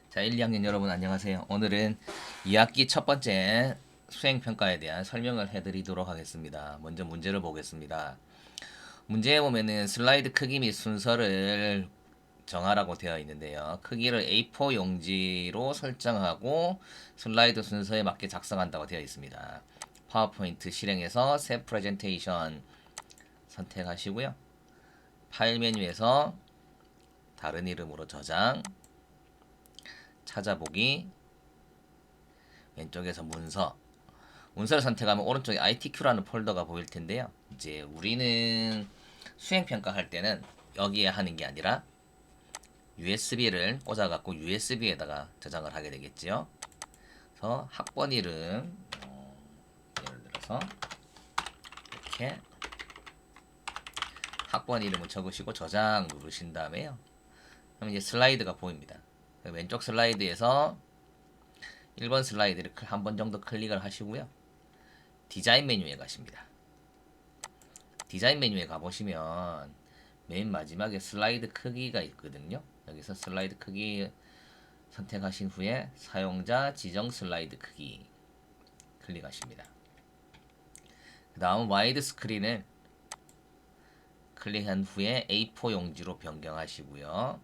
자, 1, 2학년 여러분 안녕하세요. 오늘은 2학기 첫 번째 수행평가에 대한 설명을 해드리도록 하겠습니다. 먼저 문제를 보겠습니다. 문제에 보면은 슬라이드 크기 및 순서를 정하라고 되어 있는데요. 크기를 A4 용지로 설정하고 슬라이드 순서에 맞게 작성한다고 되어 있습니다. 파워포인트 실행해서 새 프레젠테이션 선택하시고요. 파일 메뉴에서 다른 이름으로 저장, 찾아보기, 왼쪽에서 문서를 선택하면 오른쪽에 ITQ라는 폴더가 보일 텐데요. 이제 우리는 수행 평가할 때는 여기에 하는 게 아니라 USB를 꽂아갖고 USB에다가 저장을 하게 되겠지요. 그래서 학번 이름 예를 들어서 이렇게 학번 이름을 적으시고 저장 누르신 다음에요. 그럼 이제 슬라이드가 보입니다. 왼쪽 슬라이드에서 1번 슬라이드를 한 번 정도 클릭을 하시고요. 디자인 메뉴에 가십니다. 디자인 메뉴에 가보시면 맨 마지막에 슬라이드 크기가 있거든요. 여기서 슬라이드 크기 선택하신 후에 사용자 지정 슬라이드 크기 클릭하십니다. 그 다음 와이드 스크린을 클릭한 후에 A4 용지로 변경하시고요.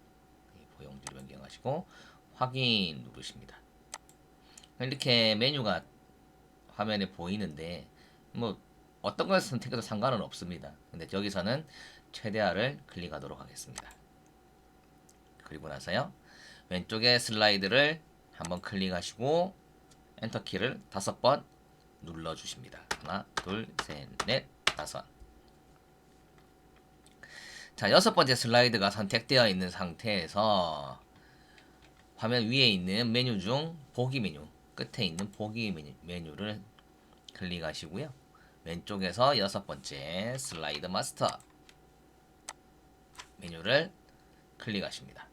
A4 용지로 변경하시고 확인 누르십니다. 이렇게 메뉴가 화면에 보이는데 뭐 어떤 걸 선택해도 상관은 없습니다. 근데 여기서는 최대화를 클릭하도록 하겠습니다. 그리고 나서요. 왼쪽에 슬라이드를 한번 클릭하시고 엔터키를 5번 눌러주십니다. 하나, 둘, 셋, 넷, 5. 자, 6번째 슬라이드가 선택되어 있는 상태에서 화면 위에 있는 메뉴 중 보기 메뉴, 끝에 있는 보기 메뉴를 클릭하시고요. 왼쪽에서 6번째 슬라이드 마스터 메뉴를 클릭하십니다.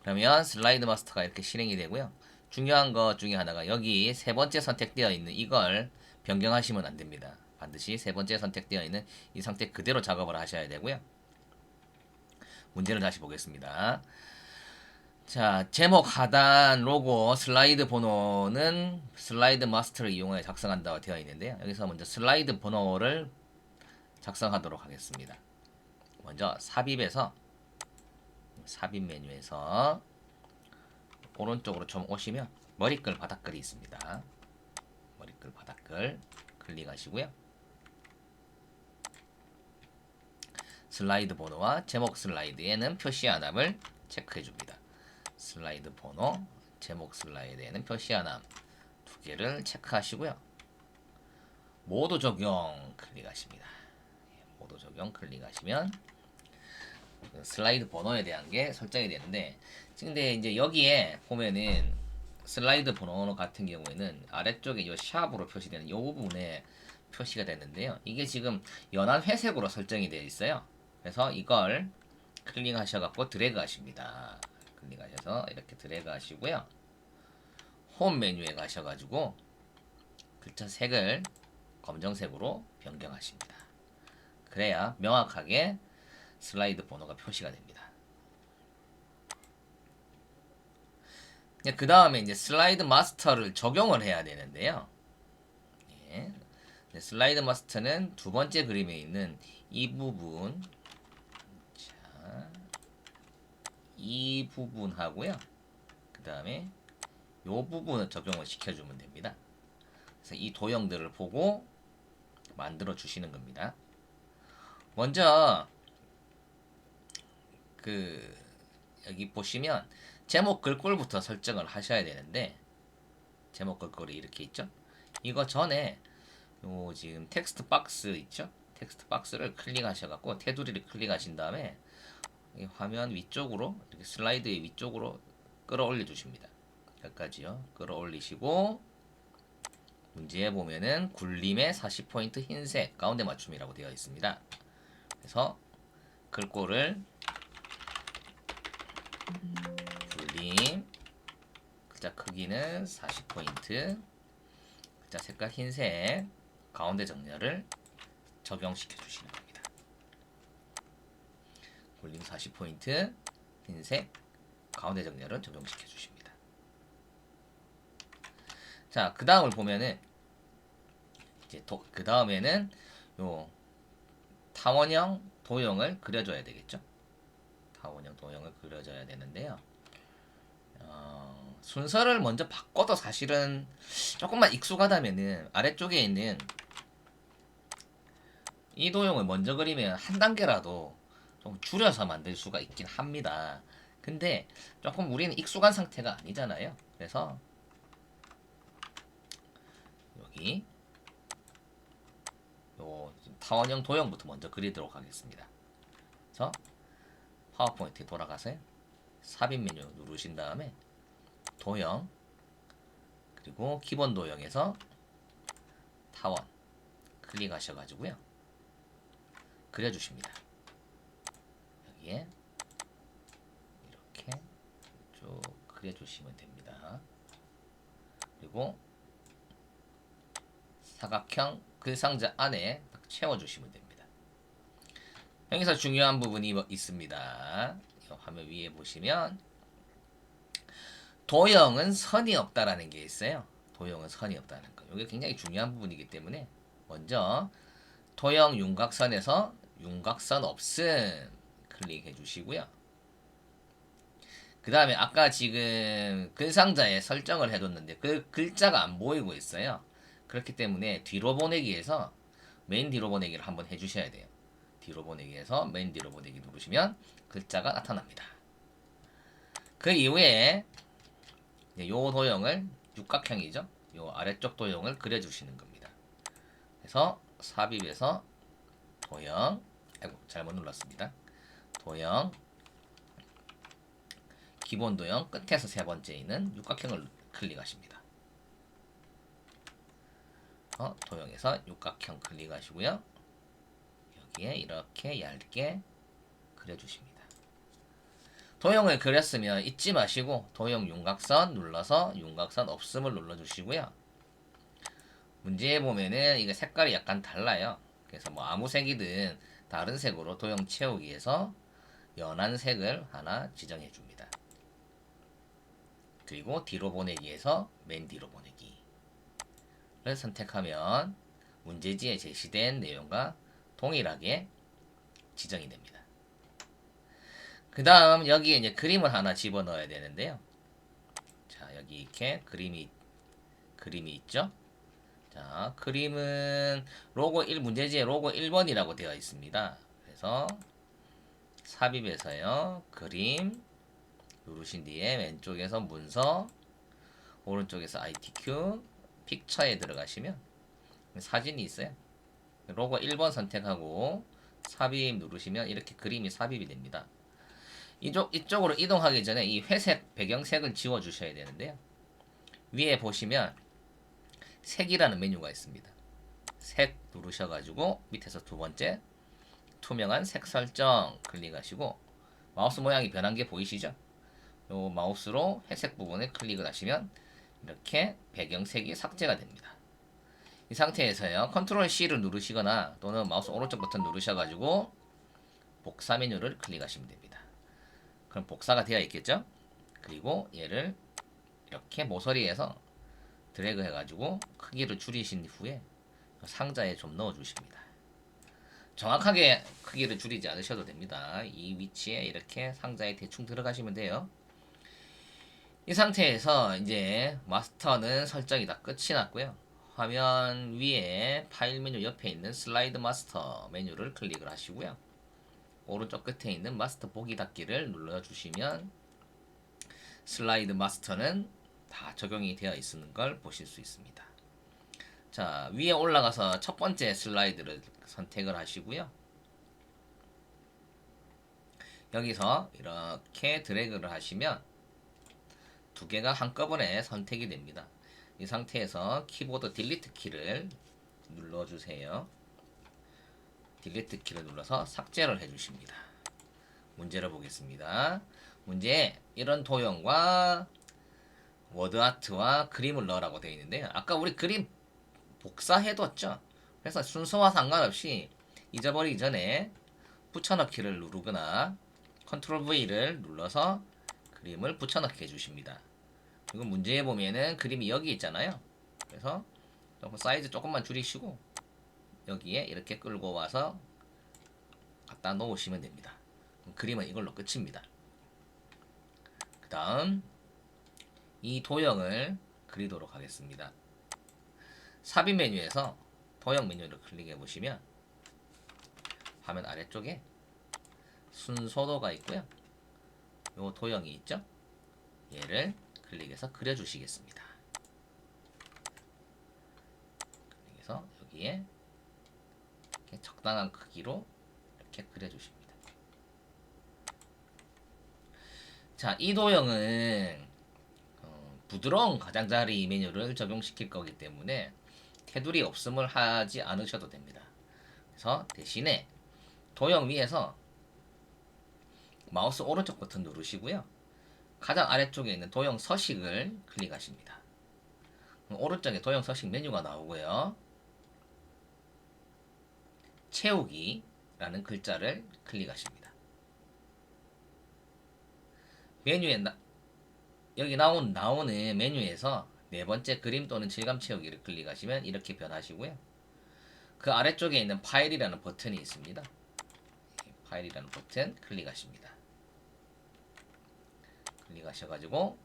그러면 슬라이드 마스터가 이렇게 실행이 되고요. 중요한 것 중에 하나가 여기 세 번째 선택되어 있는 이걸 변경하시면 안 됩니다. 반드시 세 번째 선택되어 있는 이 상태 그대로 작업을 하셔야 되고요. 문제를 다시 보겠습니다. 자, 제목 하단 로고 슬라이드 번호는 슬라이드 마스터를 이용해 작성한다고 되어 있는데요. 여기서 먼저 슬라이드 번호를 작성하도록 하겠습니다. 먼저 삽입 메뉴에서 오른쪽으로 좀 오시면 머리글 바닥글이 있습니다. 머리글 바닥글 클릭하시고요. 슬라이드 번호와 제목 슬라이드에는 표시 안함을 체크해 줍니다. 슬라이드 번호, 제목 슬라이드에는 표시 안함 두 개를 체크하시고요. 모두 적용 클릭하십니다. 모두 적용 클릭하시면 슬라이드 번호에 대한 게 설정이 되는데, 근데 이제 여기에 보면은 슬라이드 번호 같은 경우에는 아래쪽에 이 샵으로 표시되는 이 부분에 표시가 됐는데요. 이게 지금 연한 회색으로 설정이 되어 있어요. 그래서 이걸 클릭하셔갖고 드래그 하십니다. 클릭하셔서 이렇게 드래그 하시고요. 홈 메뉴에 가셔가지고 글자 색을 검정색으로 변경하십니다. 그래야 명확하게 슬라이드 번호가 표시가 됩니다. 그 다음에 이제 슬라이드 마스터를 적용을 해야 되는데요. 예. 슬라이드 마스터는 두 번째 그림에 있는 이 부분, 자, 이 부분하고요. 그 다음에 이 부분을 적용을 시켜주면 됩니다. 그래서 이 도형들을 보고 만들어 주시는 겁니다. 먼저 여기 보시면 제목 글꼴부터 설정을 하셔야 되는데, 제목 글꼴이 이렇게 있죠. 이거 전에 요 지금 텍스트 박스 있죠. 텍스트 박스를 클릭하셔갖고 테두리를 클릭하신 다음에 이 화면 위쪽으로 이렇게 슬라이드의 위쪽으로 끌어올려 주십니다. 여기까지요. 끌어올리시고 문제에 보면은 굴림의 40포인트 흰색 가운데 맞춤이라고 되어 있습니다. 그래서 글꼴을 굴림, 글자 크기는 40포인트, 글자 색깔 흰색, 가운데 정렬을 적용시켜 주시는 겁니다. 굴림 40포인트, 흰색, 가운데 정렬을 적용시켜 주십니다. 자, 그 다음을 보면은 이제 그 다음에는 요 타원형 도형을 그려줘야 되겠죠. 타원형 도형을 그려줘야 되는데요. 순서를 먼저 바꿔도 사실은 조금만 익숙하다면은 아래쪽에 있는 이 도형을 먼저 그리면 한 단계라도 좀 줄여서 만들 수가 있긴 합니다. 근데 조금 우리는 익숙한 상태가 아니잖아요. 그래서 여기 요 타원형 도형부터 먼저 그리도록 하겠습니다. 그래서 파워포인트에 돌아가서 삽입 메뉴 누르신 다음에 도형 그리고 기본 도형에서 타원 클릭하셔가지고요 그려주십니다. 여기에 이렇게 쭉 그려주시면 됩니다. 그리고 사각형 글상자 안에 채워주시면 됩니다. 여기서 중요한 부분이 있습니다. 화면 위에 보시면 도형은 선이 없다라는 게 있어요. 도형은 선이 없다는 거. 이게 굉장히 중요한 부분이기 때문에 먼저 도형 윤곽선에서 윤곽선 없음 클릭해 주시고요. 그 다음에 아까 지금 글상자에 설정을 해뒀는데 그 글자가 안 보이고 있어요. 그렇기 때문에 뒤로 보내기에서 메인 뒤로 보내기를 한번 해주셔야 돼요. 뒤로 보내기에서 메인 뒤로 보내기 누르시면 글자가 나타납니다. 그 이후에 요 도형을 육각형이죠. 요 아래쪽 도형을 그려주시는 겁니다. 그래서 삽입에서 도형, 아이고 잘못 눌렀습니다. 도형, 기본 도형 끝에서 세 번째 있는 육각형을 클릭하십니다. 도형에서 육각형 클릭하시고요. 여기에 이렇게 얇게 그려주십니다. 도형을 그렸으면 잊지 마시고 도형 윤곽선 눌러서 윤곽선 없음을 눌러주시고요. 문제에 보면은 이게 색깔이 약간 달라요. 그래서 뭐 아무 색이든 다른 색으로 도형 채우기 위해서 연한 색을 하나 지정해 줍니다. 그리고 뒤로 보내기에서 맨 뒤로 보내기를 선택하면 문제지에 제시된 내용과 동일하게 지정이 됩니다. 그 다음 여기에 이제 그림을 하나 집어넣어야 되는데요. 자, 여기 이렇게 그림이 있죠. 자, 그림은 로고 1 문제지에 로고 1번이라고 되어 있습니다. 그래서 삽입에서요. 그림 누르신 뒤에 왼쪽에서 문서 오른쪽에서 ITQ 픽처에 들어가시면 사진이 있어요. 로고 1번 선택하고 삽입 누르시면 이렇게 그림이 삽입이 됩니다. 이쪽으로 이동하기 전에 이 회색 배경색을 지워 주셔야 되는데요. 위에 보시면 색이라는 메뉴가 있습니다. 색 누르셔가지고 밑에서 두 번째 투명한 색 설정 클릭하시고 마우스 모양이 변한 게 보이시죠? 요 마우스로 회색 부분에 클릭을 하시면 이렇게 배경색이 삭제가 됩니다. 이 상태에서요 컨트롤 C를 누르시거나 또는 마우스 오른쪽 버튼 누르셔가지고 복사 메뉴를 클릭하시면 됩니다. 그럼 복사가 되어 있겠죠? 그리고 얘를 이렇게 모서리에서 드래그 해가지고 크기를 줄이신 후에 상자에 좀 넣어주십니다. 정확하게 크기를 줄이지 않으셔도 됩니다. 이 위치에 이렇게 상자에 대충 들어가시면 돼요. 이 상태에서 이제 마스터는 설정이 다 끝이 났고요. 화면 위에 파일 메뉴 옆에 있는 슬라이드 마스터 메뉴를 클릭을 하시고요. 오른쪽 끝에 있는 마스터 보기 닫기를 눌러주시면 슬라이드 마스터는 다 적용이 되어 있는 걸 보실 수 있습니다. 자, 위에 올라가서 첫 번째 슬라이드를 선택을 하시고요. 여기서 이렇게 드래그를 하시면 두 개가 한꺼번에 선택이 됩니다. 이 상태에서 키보드 딜리트 키를 눌러주세요. 딜리트 키를 눌러서 삭제를 해주십니다. 문제를 보겠습니다. 문제 이런 도형과 워드아트와 그림을 넣으라고 되어 있는데요. 아까 우리 그림 복사해뒀죠. 그래서 순서와 상관없이 잊어버리기 전에 붙여넣기를 누르거나 컨트롤 V를 눌러서 그림을 붙여넣게 해주십니다. 그리고 문제에 보면은 그림이 여기 있잖아요. 그래서 사이즈 조금만 줄이시고 여기에 이렇게 끌고 와서 갖다 놓으시면 됩니다. 그림은 이걸로 끝입니다. 그 다음 이 도형을 그리도록 하겠습니다. 삽입 메뉴에서 도형 메뉴를 클릭해 보시면 화면 아래쪽에 순서도가 있고요. 요 도형이 있죠. 얘를 클릭해서 그려주시겠습니다. 그래서 여기에 이렇게 적당한 크기로 이렇게 그려주십니다. 자, 이 도형은 부드러운 가장자리 메뉴를 적용시킬 거기 때문에 테두리 없음을 하지 않으셔도 됩니다. 그래서 대신에 도형 위에서 마우스 오른쪽 버튼 누르시고요. 가장 아래쪽에 있는 도형 서식을 클릭하십니다. 오른쪽에 도형 서식 메뉴가 나오고요. 채우기라는 글자를 클릭하십니다. 메뉴에 여기 나오는 메뉴에서 네 번째 그림 또는 질감 채우기를 클릭하시면 이렇게 변하시고요. 그 아래쪽에 있는 파일이라는 버튼이 있습니다. 파일이라는 버튼 클릭하십니다. 클릭하셔가지고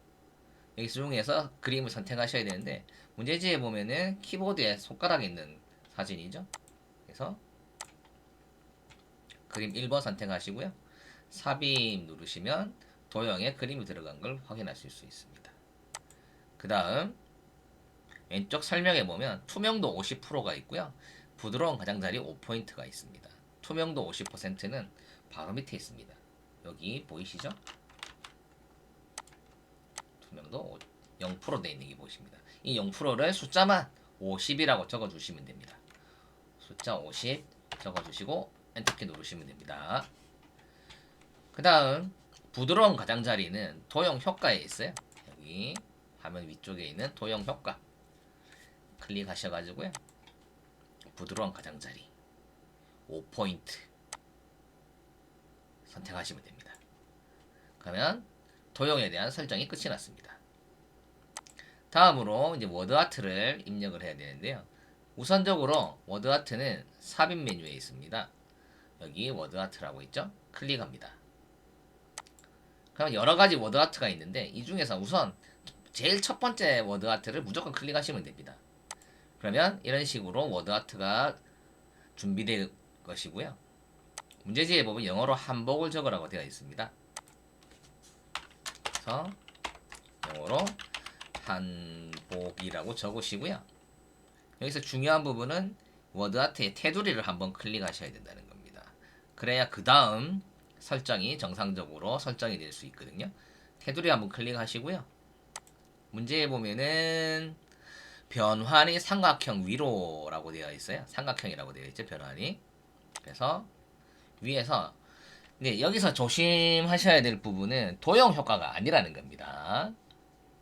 여기 중에서 그림을 선택하셔야 되는데 문제지에 보면은 키보드에 손가락이 있는 사진이죠. 그래서 그림 1번 선택하시고요. 삽입 누르시면 도형에 그림이 들어간 걸 확인하실 수 있습니다. 그 다음 왼쪽 설명에 보면 투명도 50%가 있고요. 부드러운 가장자리 5포인트가 있습니다. 투명도 50%는 바로 밑에 있습니다. 여기 보이시죠? 투명도 0% 되어 있는 게 보이십니다. 이 0%를 숫자만 50이라고 적어주시면 됩니다. 숫자 50 적어주시고 엔터키 누르시면 됩니다. 그 다음 부드러운 가장자리는 도형 효과에 있어요. 여기 화면 위쪽에 있는 도형 효과 클릭하셔가지고요. 부드러운 가장자리 5포인트 선택하시면 됩니다. 그러면 도형에 대한 설정이 끝이 났습니다. 다음으로 이제 워드아트를 입력을 해야 되는데요. 우선적으로 워드아트는 삽입 메뉴에 있습니다. 여기 워드아트라고 있죠? 클릭합니다. 그럼 여러가지 워드아트가 있는데 이 중에서 우선 제일 첫 번째 워드아트를 무조건 클릭하시면 됩니다. 그러면 이런 식으로 워드아트가 준비될 것이고요. 문제지에 보면 영어로 한복을 적으라고 되어 있습니다. 그래서 영어로 한복이라고 적으시고요. 여기서 중요한 부분은 워드아트의 테두리를 한번 클릭하셔야 된다는 겁니다. 그래야 그 다음 설정이 정상적으로 설정이 될 수 있거든요. 테두리 한번 클릭하시고요. 문제에 보면은 변환이 삼각형 위로라고 되어 있어요. 삼각형이라고 되어 있죠. 변환이. 그래서 위에서 여기서 조심하셔야 될 부분은 도형 효과가 아니라는 겁니다.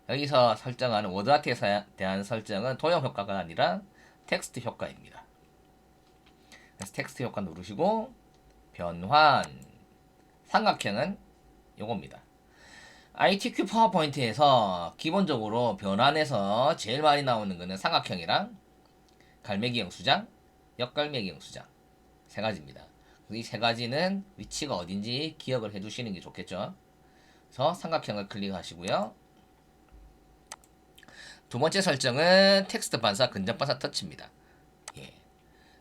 여기서 설정하는 워드아트에 대한 설정은 도형 효과가 아니라 텍스트 효과입니다. 그래서 텍스트 효과 누르시고 변환 삼각형은 요겁니다. ITQ 파워포인트에서 기본적으로 변환에서 제일 많이 나오는 거는 삼각형이랑 갈매기 영수장, 역갈매기 영수장 세 가지입니다. 이 세 가지는 위치가 어딘지 기억을 해두시는 게 좋겠죠. 그래서 삼각형을 클릭하시고요. 두 번째 설정은 텍스트 반사, 근접 반사 터치입니다. 예.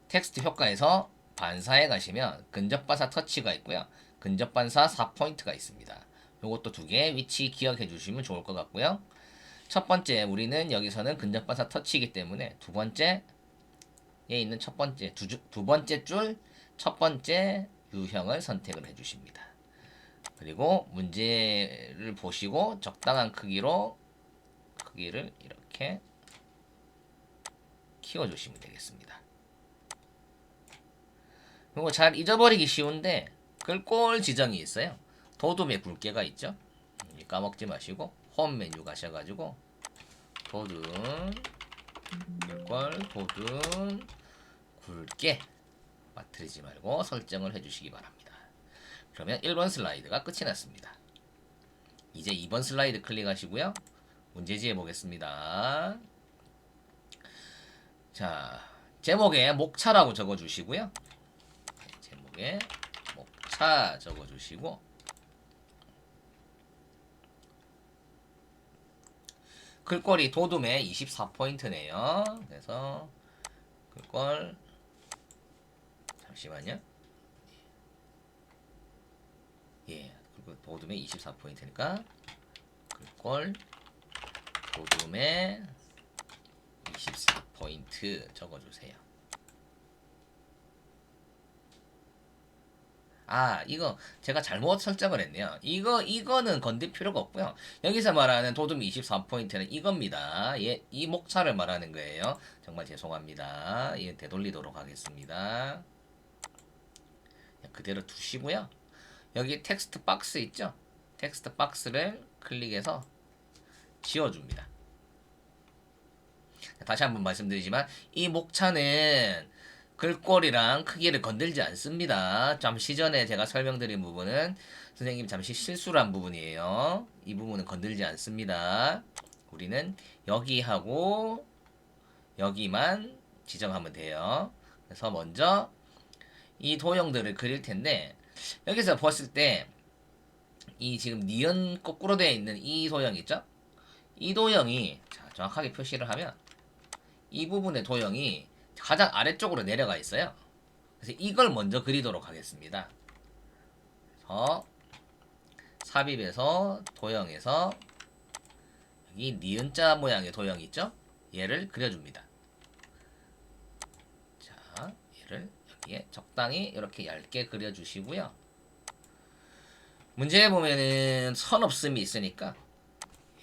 텍스트 효과에서 반사에 가시면 근접 반사 터치가 있고요. 근접 반사 4포인트가 있습니다. 요것도 두 개 위치 기억해 주시면 좋을 것 같고요. 첫 번째 우리는 여기서는 근접 반사 터치이기 때문에 두 번째에 있는 두 번째 줄 첫 번째 유형을 선택을 해 주십니다. 그리고 문제를 보시고 적당한 크기를 이렇게 키워 주시면 되겠습니다. 그리고 잘 잊어버리기 쉬운데 글꼴 지정이 있어요. 도둠의 굵게가 있죠. 까먹지 마시고 홈 메뉴 가셔가지고 도둠 글꼴 도둠 굵게 빠뜨리지 말고 설정을 해주시기 바랍니다. 그러면 1번 슬라이드가 끝이 났습니다. 이제 2번 슬라이드 클릭하시고요. 문제지에 보겠습니다. 자, 제목에 목차라고 적어주시고요. 제목에 목차 적어주시고 글꼴이 도둠에 24포인트네요. 그래서 글꼴 잠시만요. 예, 글꼴 도둠에 24포인트니까 글꼴 도둠에 24포인트 적어주세요. 아, 이거 제가 잘못 설정을 했네요. 이거는 건들 필요가 없고요. 여기서 말하는 도둠 24포인트는 이겁니다. 예, 이 목차를 말하는 거예요. 정말 죄송합니다. 예, 되돌리도록 하겠습니다. 그대로 두시고요. 여기 텍스트 박스 있죠? 텍스트 박스를 클릭해서 지워줍니다. 다시 한번 말씀드리지만 이 목차는 글꼴이랑 크기를 건들지 않습니다. 잠시 전에 제가 설명드린 부분은 선생님이 잠시 실수를 한 부분이에요. 이 부분은 건들지 않습니다. 우리는 여기하고 여기만 지정하면 돼요. 그래서 먼저 이 도형들을 그릴 텐데 여기서 봤을 때 이 지금 니은 거꾸로 되어 있는 이 도형 있죠? 이 도형이 자, 정확하게 표시를 하면 이 부분의 도형이 가장 아래쪽으로 내려가 있어요. 그래서 이걸 먼저 그리도록 하겠습니다. 그래서 삽입에서 도형에서 여기 니은자 모양의 도형 있죠? 얘를 그려줍니다. 자, 얘를 여기에 적당히 이렇게 얇게 그려주시고요. 문제에 보면은 선 없음이 있으니까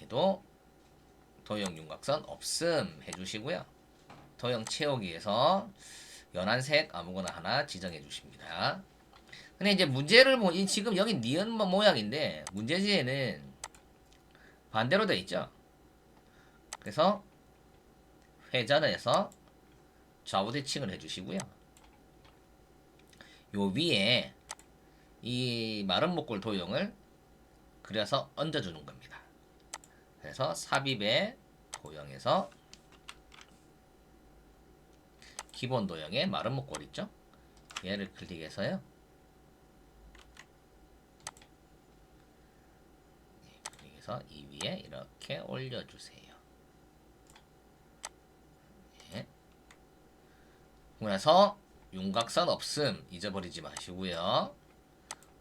얘도 도형 윤곽선 없음 해주시고요. 도형 채우기에서 연한 색 아무거나 하나 지정해 주십니다. 근데 이제 문제를 보니 지금 여기 니은 모양인데 문제지에는 반대로 되어 있죠. 그래서 회전해서 좌우 대칭을 해주시고요. 요 위에 이 마른 목골 도형을 그려서 얹어주는 겁니다. 그래서 삽입의 도형에서 기본 도형의 마른 목골 있죠? 얘를 클릭해서요. 클릭해서 이 위에 이렇게 올려주세요. 예. 그래서 윤곽선 없음 잊어버리지 마시고요.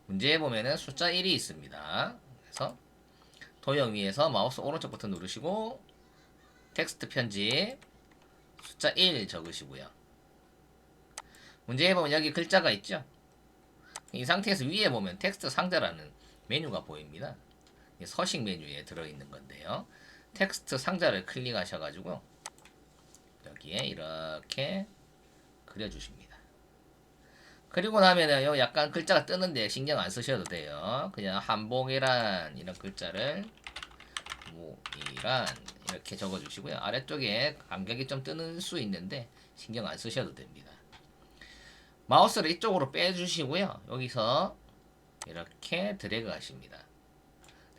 문제에 보면은 숫자 1이 있습니다. 그래서 도형 위에서 마우스 오른쪽 버튼 누르시고 텍스트 편집 숫자 1 적으시고요. 문제에 보면 여기 글자가 있죠. 이 상태에서 위에 보면 텍스트 상자라는 메뉴가 보입니다. 서식 메뉴에 들어있는 건데요. 텍스트 상자를 클릭하셔가지고 여기에 이렇게 그려주십니다. 그리고 나면은 약간 글자가 뜨는데 신경 안 쓰셔도 돼요. 그냥 한복이란 이런 글자를 이란 이렇게 적어주시고요. 아래쪽에 간격이 좀 뜨는 수 있는데 신경 안 쓰셔도 됩니다. 마우스를 이쪽으로 빼주시고요. 여기서 이렇게 드래그 하십니다.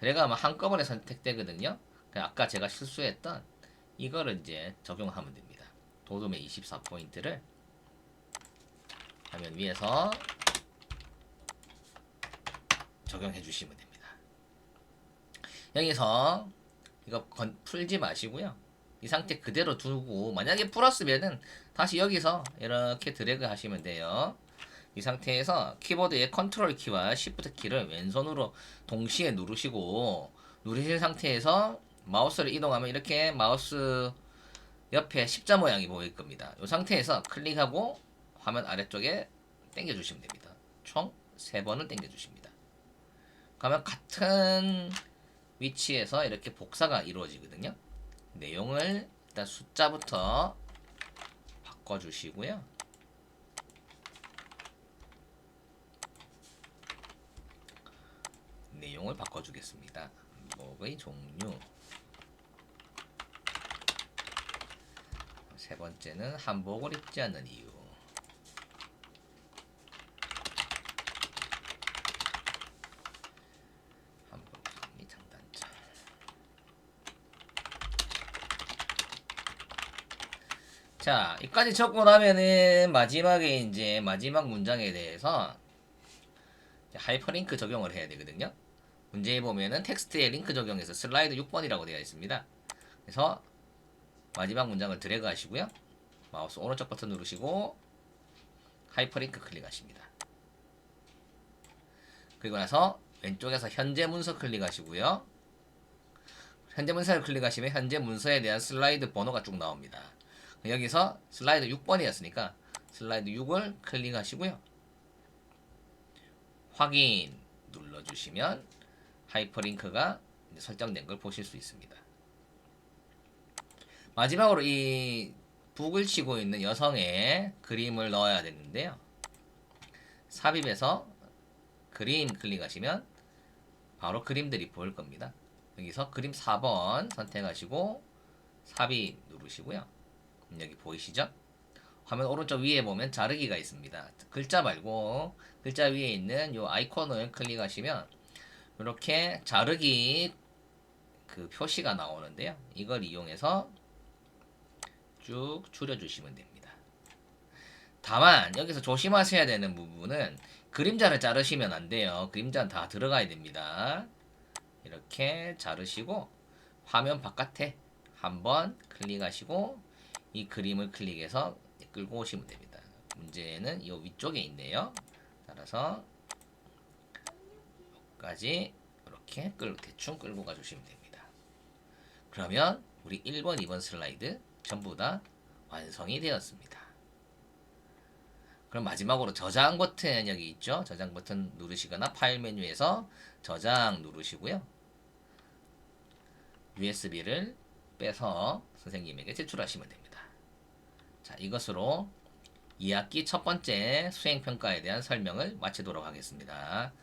드래그 하면 한꺼번에 선택되거든요. 아까 제가 실수했던 이거를 이제 적용하면 됩니다. 도둠의 24포인트를 화면 위에서 적용해 주시면 됩니다. 여기서 이거 풀지 마시고요. 이 상태 그대로 두고 만약에 풀었으면은 다시 여기서 이렇게 드래그 하시면 돼요. 이 상태에서 키보드의 컨트롤 키와 시프트 키를 왼손으로 동시에 누르시고 누르신 상태에서 마우스를 이동하면 이렇게 마우스 옆에 십자 모양이 보일 겁니다. 이 상태에서 클릭하고 화면 아래쪽에 당겨주시면 됩니다. 총 3번을 당겨주십니다. 그러면 같은 위치에서 이렇게 복사가 이루어지거든요. 내용을 일단 숫자부터 바꿔주시고요. 내용을 바꿔주겠습니다. 한복의 종류. 세 번째는 한복을 입지 않는 이유. 한복 장단 자, 여기까지 적고 나면은 마지막에 이제 마지막 문장에 대해서 하이퍼링크 적용을 해야 되거든요. 문제에 보면은 텍스트에 링크 적용해서 슬라이드 6번이라고 되어 있습니다. 그래서 마지막 문장을 드래그 하시고요. 마우스 오른쪽 버튼 누르시고 하이퍼링크 클릭하십니다. 그리고 나서 왼쪽에서 현재 문서 클릭하시고요. 현재 문서를 클릭하시면 현재 문서에 대한 슬라이드 번호가 쭉 나옵니다. 여기서 슬라이드 6번이었으니까 슬라이드 6을 클릭하시고요. 확인 눌러주시면 하이퍼링크가 설정된 걸 보실 수 있습니다. 마지막으로 이 북을 치고 있는 여성의 그림을 넣어야 되는데요. 삽입에서 그림 클릭하시면 바로 그림들이 보일 겁니다. 여기서 그림 4번 선택하시고 삽입 누르시고요. 여기 보이시죠? 화면 오른쪽 위에 보면 자르기가 있습니다. 글자 말고 글자 위에 있는 이 아이콘을 클릭하시면 이렇게 자르기 그 표시가 나오는데요. 이걸 이용해서 쭉 줄여주시면 됩니다. 다만 여기서 조심하셔야 되는 부분은 그림자를 자르시면 안 돼요. 그림자는 다 들어가야 됩니다. 이렇게 자르시고 화면 바깥에 한번 클릭하시고 이 그림을 클릭해서 끌고 오시면 됩니다. 문제는 이 위쪽에 있네요. 따라서 여기까지 이렇게 대충 끌고 가주시면 됩니다. 그러면 우리 1번, 2번 슬라이드 전부 다 완성이 되었습니다. 그럼 마지막으로 저장 버튼 여기 있죠? 저장 버튼 누르시거나 파일 메뉴에서 저장 누르시고요. USB를 빼서 선생님에게 제출하시면 됩니다. 자, 이것으로 2학기 첫 번째 수행평가에 대한 설명을 마치도록 하겠습니다.